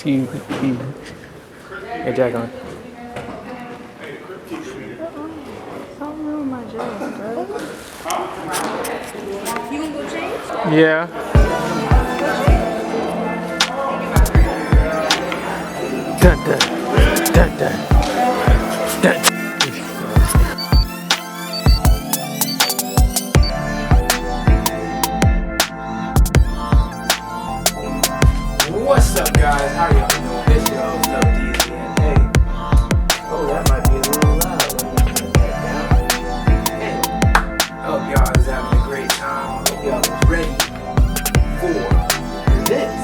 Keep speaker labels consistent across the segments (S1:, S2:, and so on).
S1: Hey, Jack on.
S2: Don't ruin my dress, bro. You gonna go change?
S1: Yeah. Dun, dun, dun, dun, dun. What's up, guys? How y'all doing? This your host, DZ, and hey, oh, that might be a little loud. Let me turn that down. Hey, I hope y'all is having a great time. I hope y'all is ready for this.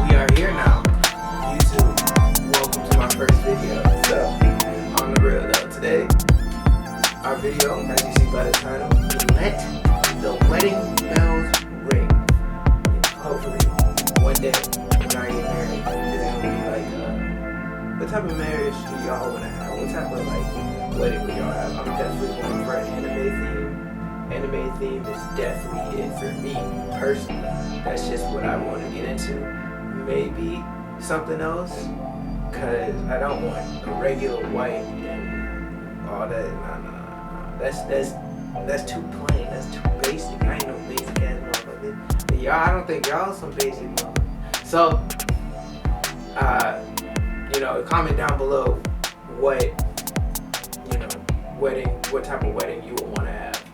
S1: We are here now. YouTube, welcome to my first video. So, on the real though, today, our video, as you see by the title, Let the Wedding Bells Ring. Hopefully, one day when I get married, it's gonna be like, what type of marriage do y'all want to have? What type of like wedding would y'all have? I'm definitely going for an anime theme. Anime theme is definitely it for me personally. That's just what I want to get into. Maybe something else, cause I don't want a regular white and all that. Nah. That's too plain. That's too basic. I ain't no basic ass motherfucker. But y'all, I don't think y'all some basic motherfuckers. So, comment down below what type of wedding you would want to have.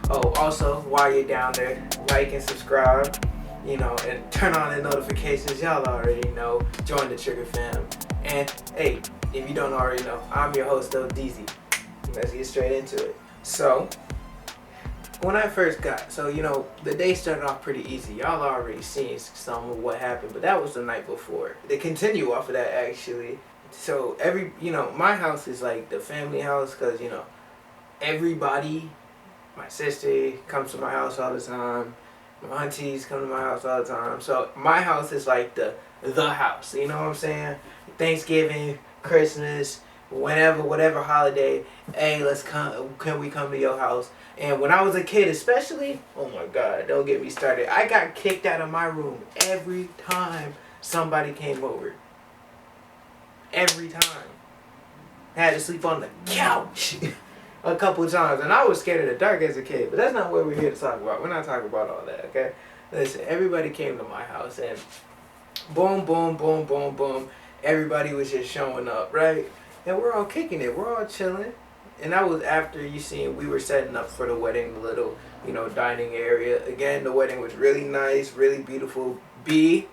S1: Oh, also, while you're down there, like and subscribe, and turn on the notifications. Y'all already know. Join the Trigger fam. And hey, if you don't already know, I'm your host, DZ. Let's get straight into it. So, when I first got, the day started off pretty easy. Y'all already seen some of what happened, but that was the night before. They continue off of that actually. So my house is like the family house because, everybody, my sister comes to my house all the time. My aunties come to my house all the time. So my house is like the house, you know what I'm saying? Thanksgiving, Christmas, whatever holiday, hey, can we come to your house? And when I was a kid especially, oh my God, don't get me started. I got kicked out of my room every time somebody came over. Every time. I had to sleep on the couch a couple times. And I was scared of the dark as a kid. But that's not what we're here to talk about. We're not talking about all that, okay? Listen, everybody came to my house and boom, boom, boom, boom, boom. Everybody was just showing up, right? And we're all kicking it. We're all chilling. And that was after we were setting up for the wedding, the little, dining area. Again, the wedding was really nice, really beautiful. B,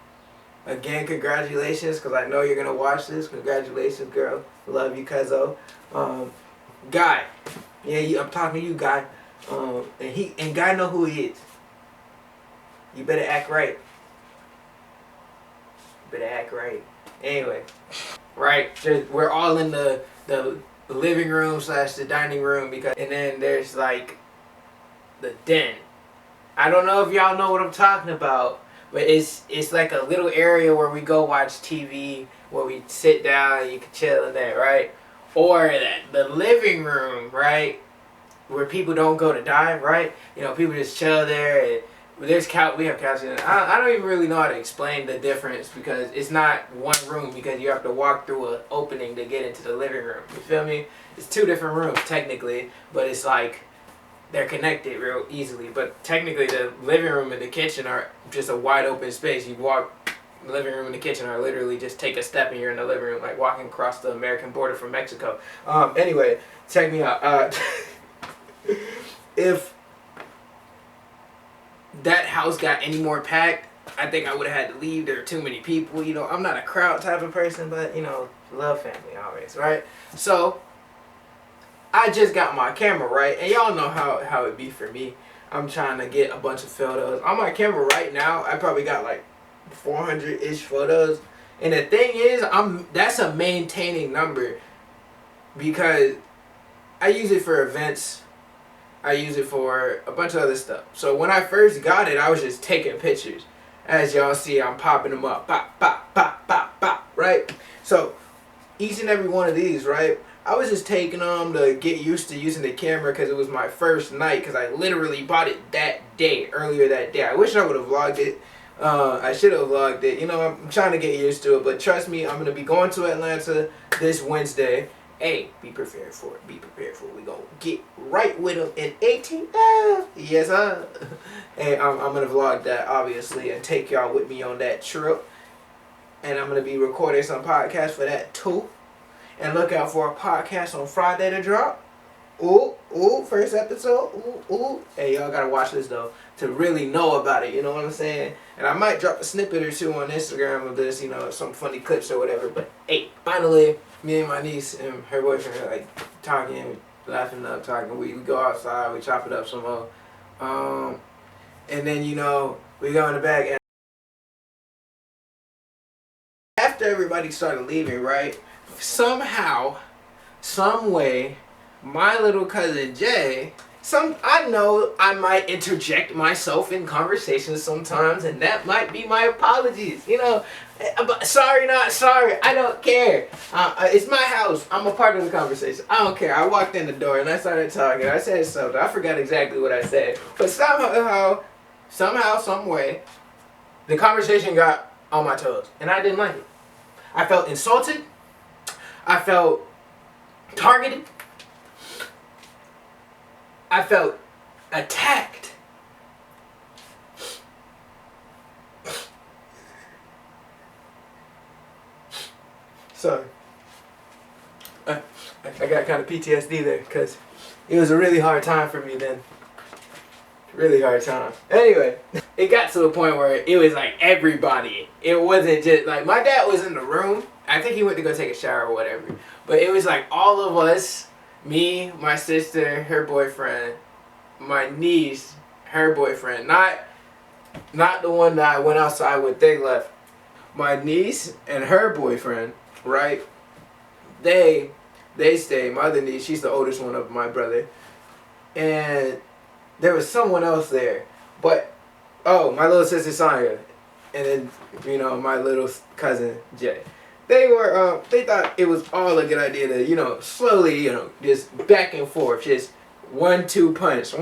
S1: again, congratulations, because I know you're going to watch this. Congratulations, girl. Love you, cuzzo. Guy. Yeah, I'm talking to you, Guy. And Guy know who he is. You better act right. Anyway. Right? We're all in the living room / the dining room and then there's like the den. I don't know if y'all know what I'm talking about, but it's like a little area where we go watch TV, where we sit down and you can chill in there, right? Or the living room, right? Where people don't go to dine, right? People just chill there and we have couches. I don't even really know how to explain the difference because it's not one room because you have to walk through an opening to get into the living room. You feel me? It's two different rooms technically, but it's like they're connected real easily. But technically the living room and the kitchen are just a wide open space. You walk, the living room and the kitchen are literally just take a step and you're in the living room, like walking across the American border from Mexico. Anyway, check me out. If that house got any more packed, I think I would have had to leave. There are too many people. I'm not a crowd type of person, but, love family always, right? So, I just got my camera, right? And y'all know how it be for me. I'm trying to get a bunch of photos. On my camera right now, I probably got like 400-ish photos. And the thing is, that's a maintaining number because I use it for events. I use it for a bunch of other stuff. So when I first got it, I was just taking pictures. As y'all see, I'm popping them up. Pop, pop, pop, pop, pop, right? So each and every one of these, right? I was just taking them to get used to using the camera because it was my first night because I literally bought it earlier that day. I wish I would have vlogged it I should have vlogged it. You know, I'm trying to get used to it, but trust me, I'm gonna be going to Atlanta this Wednesday. Hey, be prepared for it. Be prepared for it. We gonna get right with them in 18. Yes, sir. Hey, I'm gonna vlog that obviously and take y'all with me on that trip. And I'm gonna be recording some podcasts for that too. And look out for a podcast on Friday to drop. Ooh, first episode. Ooh. Hey, y'all gotta watch this though to really know about it. You know what I'm saying? And I might drop a snippet or two on Instagram of this. You know, some funny clips or whatever. But hey, finally, me and my niece and her boyfriend are like talking, laughing up, talking. We go outside, we chop it up some more. And then you know we go in the back. And after everybody started leaving, right? Somehow, some way, my little cousin Jay, I know I might interject myself in conversations sometimes, and that might be my apologies, you know. But sorry, not sorry. I don't care. It's my house. I'm a part of the conversation. I don't care. I walked in the door and I started talking. I said something. I forgot exactly what I said. But somehow, some way, the conversation got on my toes, and I didn't like it. I felt insulted. I felt targeted. I felt attacked. Sorry. I got kind of PTSD there because it was a really hard time for me then. Really hard time. Anyway, it got to a point where it was like everybody. It wasn't just like my dad was in the room. I think he went to go take a shower or whatever. But it was like all of us, me, my sister, her boyfriend, my niece, her boyfriend. Not the one that I went outside with, they left. My niece and her boyfriend, right? They stayed. My other niece, she's the oldest one of my brother. And there was someone else there. But, oh, my little sister Sonya. And then, you know, my little cousin Jay. They thought it was all a good idea to, you know, slowly, you know, just back and forth, just 1-2 punch.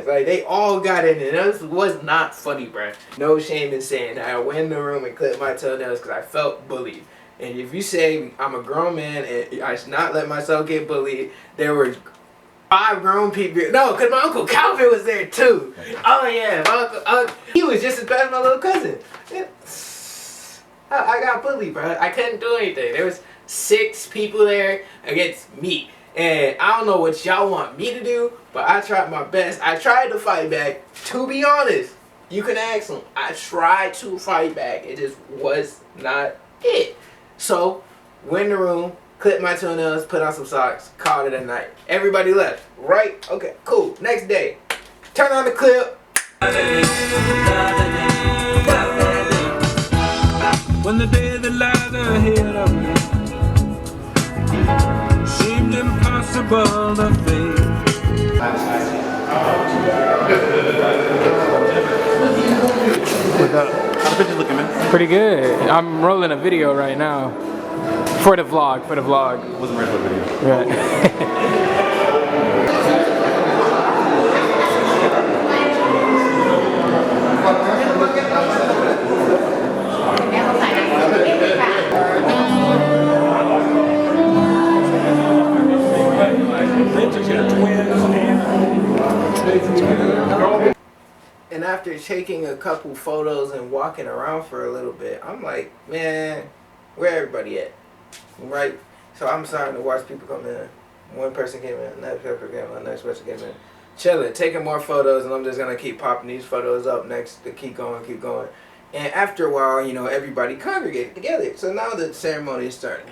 S1: Like, they all got in it. This was not funny, bruh. No shame in saying that. I went in the room and clipped my toenails because I felt bullied. And if you say I'm a grown man and I should not let myself get bullied, there were 5 grown people. No, because my Uncle Calvin was there too. Oh, yeah. My uncle, he was just as bad as my little cousin. Yeah. I got bullied, bro. I couldn't do anything. There was 6 people there against me. And I don't know what y'all want me to do, but I tried my best. I tried to fight back. To be honest, you can ask them. I tried to fight back. It just was not it. So, went in the room, clipped my toenails, put on some socks, called it a night. Everybody left. Right? Okay, cool. Next day. Turn on the clip.
S3: When the day that lies ahead of me seemed impossible to face.
S4: How the picture looking, man?
S5: Pretty good. I'm rolling a video right now. For the vlog.
S4: I wasn't ready for the video.
S5: Right.
S1: And after taking a couple photos and walking around for a little bit, I'm like, man, where everybody at? Right? So I'm starting to watch people come in. One person came in, another person came in, next person came in. Chilling, taking more photos, and I'm just going to keep popping these photos up next to keep going. And after a while, you know, everybody congregated together. So now the ceremony is starting.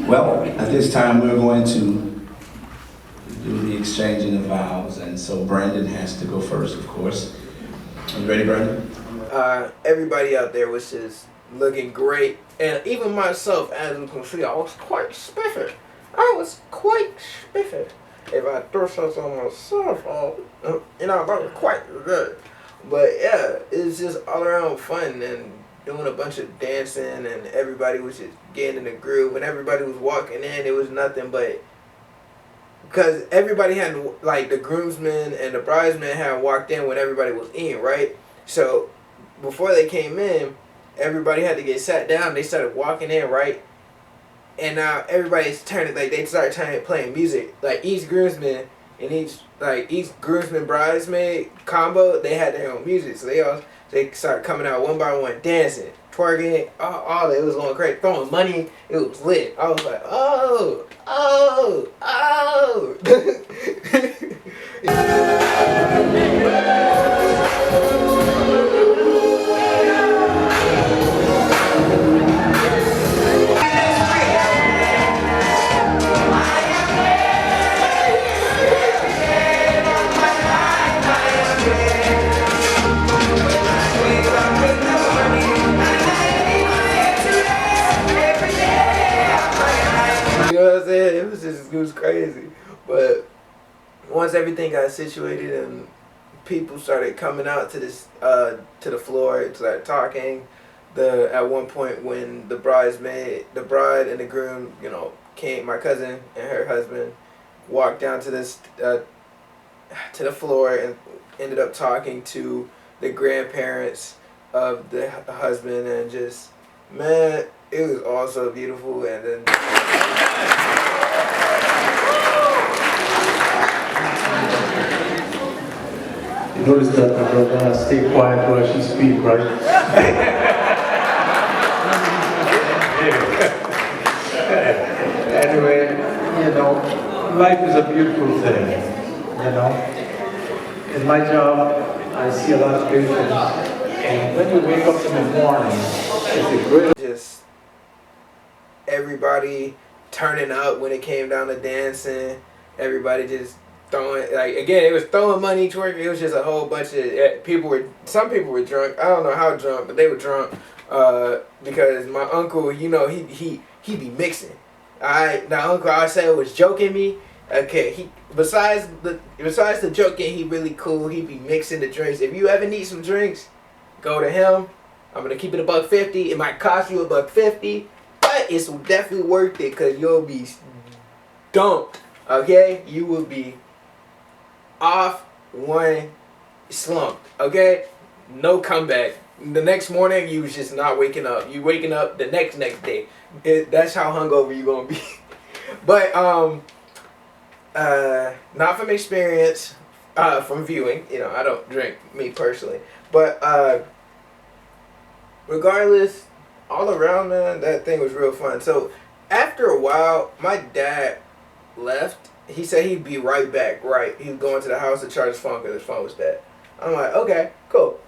S6: Well, at this time, we're going to do the exchanging of vows, and so Brandon has to go first, of course. Are you ready, Brandon?
S1: Everybody out there was just looking great, and even myself, as you can see, I was quite spiffy. If I throw something on myself, that was quite good. But yeah, it's just all around fun and doing a bunch of dancing, and everybody was just getting in the groove. When everybody was walking in, it was nothing but, because everybody had, like, the groomsmen and the bridesmen had walked in when everybody was in, right? So before they came in, everybody had to get sat down. They started walking in, right? And now everybody's turning, like, they started playing music. Like, each groomsman and each groomsman bridesmaid combo, they had their own music. So they started coming out one by one, dancing, twerking, all that. It was going crazy, throwing money. It was lit. I was like, oh. You know what I'm saying? It was crazy. But once everything got situated and people started coming out to this to the floor, started talking. At one point when the bride and the groom, came, my cousin and her husband walked down to this to the floor and ended up talking to the grandparents of the husband, and just, man, it was all so beautiful. And then
S7: you notice that my brother stay quiet while she speak, right? Anyway, life is a beautiful thing, In my job, I see a lot of great things. And when you wake up in the morning, it's a great...
S1: Just everybody turning up when it came down to dancing. Everybody just throwing, it was throwing money, twerking. It was just a whole bunch of some people were drunk. I don't know how drunk, but they were drunk. Because my uncle, he be mixing. Now uncle, I say, was joking me. Okay, besides the joking, he really cool. He be mixing the drinks. If you ever need some drinks, go to him. I'm gonna keep it $1.50. It might cost you $1.50, but it's definitely worth it, because you'll be dumped. Okay, you will be off one slump. Okay, no comeback. The next morning, you was just not waking up. You waking up the next day. That's how hungover you gonna be. But not from experience, from viewing. I don't drink, me personally. But regardless, all around, man, that thing was real fun. So after a while, my dad left. He said he'd be right back. Right, he was going to the house to charge his phone because his phone was dead. I'm like, okay, cool.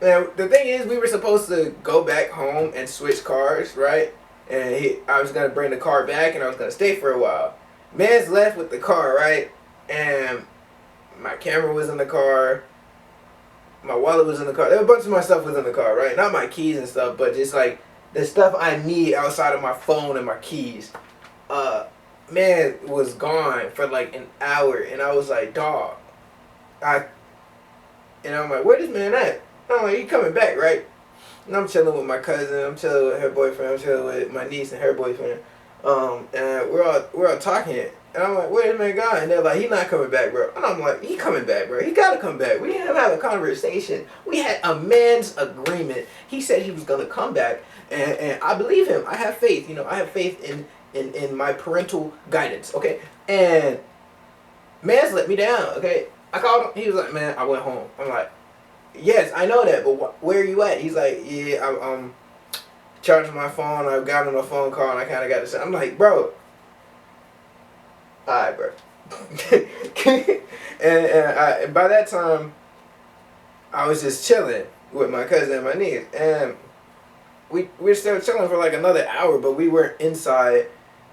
S1: Now the thing is, we were supposed to go back home and switch cars, right? And I was gonna bring the car back, and I was gonna stay for a while. Man's left with the car, right? And my camera was in the car. My wallet was in the car. There was a bunch of my stuff was in the car, right? Not my keys and stuff, but just like the stuff I need outside of my phone and my keys. Man was gone for like an hour, and I was like, dog. And I'm like, where this man at? I'm like, he coming back, right? And I'm chilling with my cousin. I'm chilling with her boyfriend. I'm chilling with my niece and her boyfriend. And we're all talking. And I'm like, where this man gone? And they're like, he not coming back, bro. And I'm like, he coming back, bro. He gotta come back. We didn't have a conversation. We had a man's agreement. He said he was gonna come back, and I believe him. I have faith. I have faith in my parental guidance. Okay, and man's let me down. Okay, I called him. He was like, man, I went home. I'm like, yes, I know that, but where are you at? He's like, yeah, I'm charging my phone. I got on a phone call, and I kind of got to. I'm like, bro. Alright, bro. and by that time, I was just chilling with my cousin and my niece, and we were still chilling for like another hour, but we weren't inside.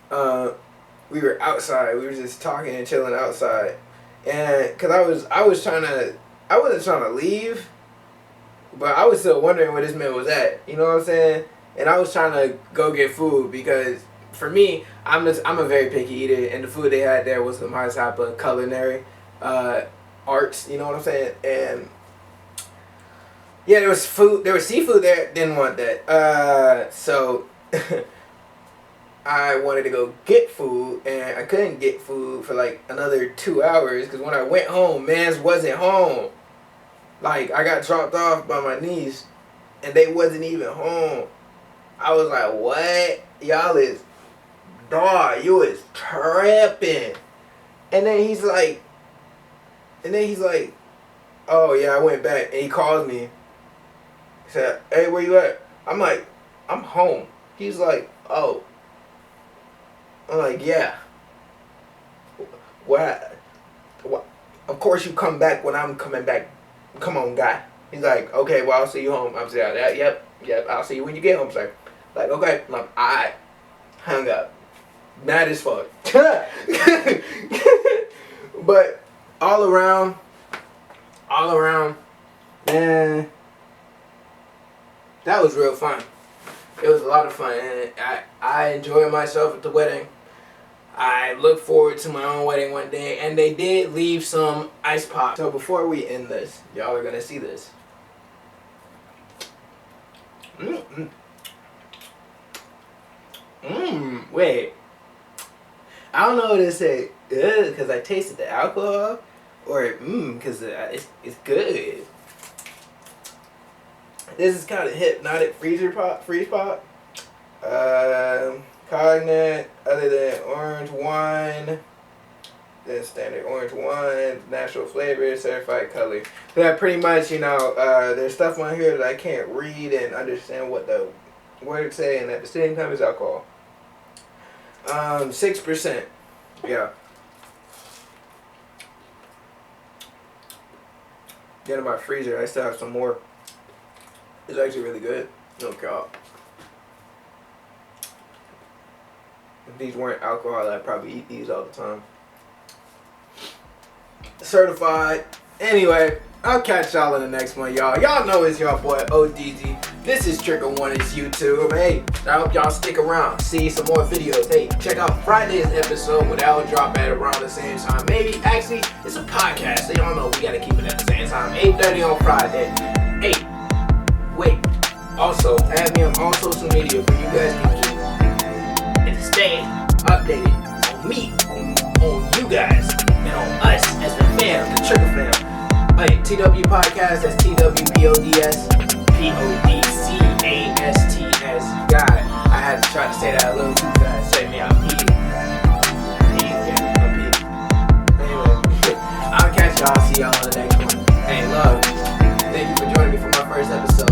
S1: We were outside. We were just talking and chilling outside. And cause I wasn't trying to leave, but I was still wondering where this man was at. You know what I'm saying? And I was trying to go get food because for me, I'm a very picky eater, and the food they had there was my type of culinary arts. You know what I'm saying? And yeah, there was food. There was seafood there. Didn't want that. So I wanted to go get food, and I couldn't get food for like another 2 hours because when I went home, mans wasn't home. Like, I got dropped off by my niece, and they wasn't even home. I was like, what? Y'all is, dog, you is tripping. And then he's like, oh yeah, I went back. And he called me. He said, hey, where you at? I'm like, I'm home. He's like, oh. I'm like, yeah. What? Of course you come back when I'm coming back. Come on, guy. He's like, okay, well, I'll see you home. I'm saying, yep, I'll see you when you get home. It's like, okay. I'm like, alright. Hung up. Mad as fuck. But all around, man, that was real fun. It was a lot of fun, and I enjoyed myself at the wedding. I look forward to my own wedding one day, and they did leave some ice pop. So before we end this, y'all are gonna see this. Wait. I don't know what to say. Because I tasted the alcohol, or because it's good. This is kind of Hypnotic freeze pop. Cognac, other than orange wine, then standard orange wine, natural flavor, certified color. That pretty much, there's stuff on here that I can't read and understand what the words say, and at the same time it's alcohol. 6%. Yeah. Get in my freezer. I still have some more. It's actually really good. No cap. If these weren't alcohol, I'd probably eat these all the time. Certified. Anyway, I'll catch y'all in the next one, y'all. Y'all know it's your boy ODZ. This is Trigger One. It's YouTube. Hey, I hope y'all stick around. See some more videos. Hey, check out Friday's episode where that'll drop at around the same time. Maybe, actually, it's a podcast, so y'all know we gotta keep it at the same time. 8:30 on Friday. Hey, wait. Also, add me on all social media for you guys to keep and stay updated on me, on you guys, and on us as the fam, the Trigger fam. Hey, TW Podcast, that's TWPODS, PODCASTS. God, I had to try to say that a little too fast. Say me out. Anyway, I'll catch y'all. See y'all on the next one. Hey, love. Thank you for joining me for my first episode.